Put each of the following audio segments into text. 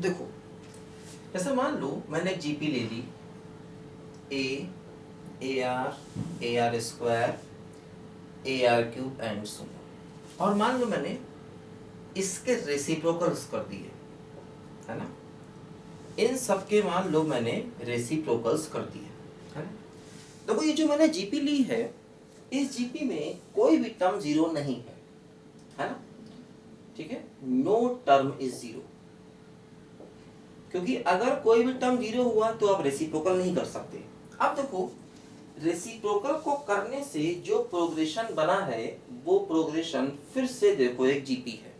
देखो जैसे मान लो मैंने एक जीपी ले ली, A R square, A R cube and so, और मान लो मैंने इसके रेसिप्रोकल्स कर दिए, है ना। इन सब के मान लो मैंने रेसिप्रोकल्स कर दिए, है ना। देखो ये जो मैंने जीपी ली है, इस जीपी में कोई भी टर्म जीरो नहीं है ना, ठीक है। नो टर्म इज जीरो, क्योंकि अगर कोई भी टर्म जीरो हुआ तो आप रेसिप्रोकल नहीं कर सकते। अब देखो रेसिप्रोकल को करने से जो प्रोग्रेशन बना है वो प्रोग्रेशन फिर से देखो एक जीपी है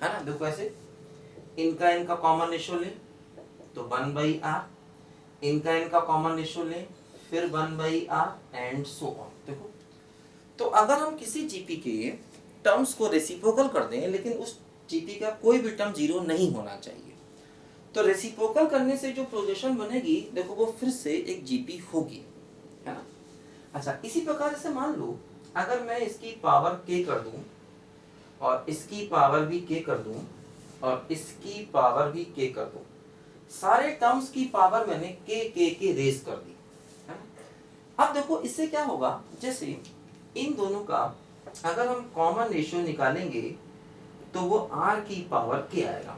ना। देखो ऐसे इनका कॉमन रेशियो ले तो 1/r, इनका कॉमन रेशियो ले फिर 1/r एंड सो ऑन। देखो तो अगर हम किसी जीपी के टर्म्स को रेसिप्रोकल कर दें लेकिन उस जीपी का कोई भी टर्म जीरो नहीं होना चाहिए, तो रेसिप्रोकल करने से जो प्रोग्रेशन बनेगी देखो वो फिर से एक जीपी होगी, है ना। अच्छा इसी प्रकार से मान लो अगर मैं इसकी पावर k कर दूं और इसकी पावर भी k कर दूं और इसकी पावर भी k कर दूं, सारे टर्म्स की पावर मैंने k रेज कर दी, है ना। अब देखो इससे क्या होगा, जैसे इन दोनों का अगर हम कॉमन रेशियो निकालेंगे तो वो r की पावर k आएगा।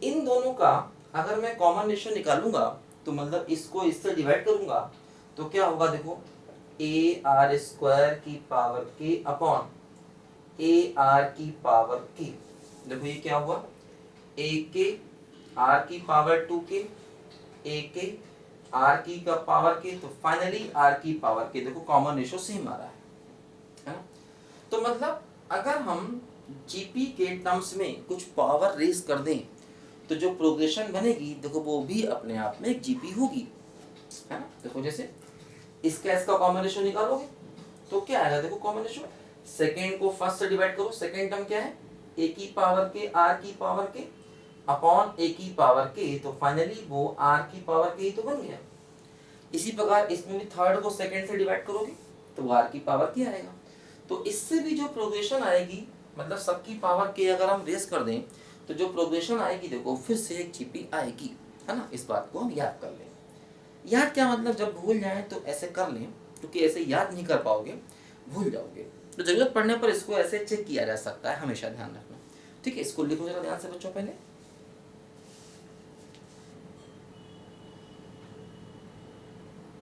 इन दोनों का अगर मैं कॉमन रेशियो निकालूंगा तो मतलब इसको इससे डिवाइड करूंगा तो क्या होगा, देखो ए आर स्क्वायर की power k upon A R की पावर k। देखो ये क्या हुआ, ए के आर की पावर 2k, ए के आर की का पावर k, तो फाइनली आर की पावर k। देखो कॉमन रेशियो सेम आ रहा है ना। तो मतलब अगर हम जीपी के टर्म्स में कुछ पावर रेज कर दें तो जो प्रोग्रेशन बनेगी देखो वो भी अपने आप में एक जीपी होगी, है ना। देखो जैसे इसका कॉमन रेशियो निकालोगे तो क्या आएगा, देखो कॉमन रेशियो सेकेंड को फर्स्ट से डिवाइड करो, सेकेंड टर्म क्या है ए की पावर के आर की पावर के अपॉन ए की पावर के, तो फाइनली वो आर की पावर के ही तो बन गया। इसी प्रकार इसमें भी थर्ड को सेकेंड से डिवाइड करोगे तो वो आर की पावर के आएगा। तो इससे भी जो प्रोग्रेशन आएगी मतलब सबकी पावर के अगर हम रेस कर दें तो जो प्रोग्रेशन आएगी देखो फिर से एक जीपी आएगी, है ना। इस बात को हम याद कर लें। याद क्या मतलब, जब भूल जाएं तो ऐसे कर लें, क्योंकि ऐसे याद नहीं कर पाओगे भूल जाओगे। तो जरूरत पड़ने पर इसको ऐसे चेक किया जा सकता है, हमेशा ध्यान रखना, ठीक है। इसको लिखो जरा ध्यान से बच्चों पहले।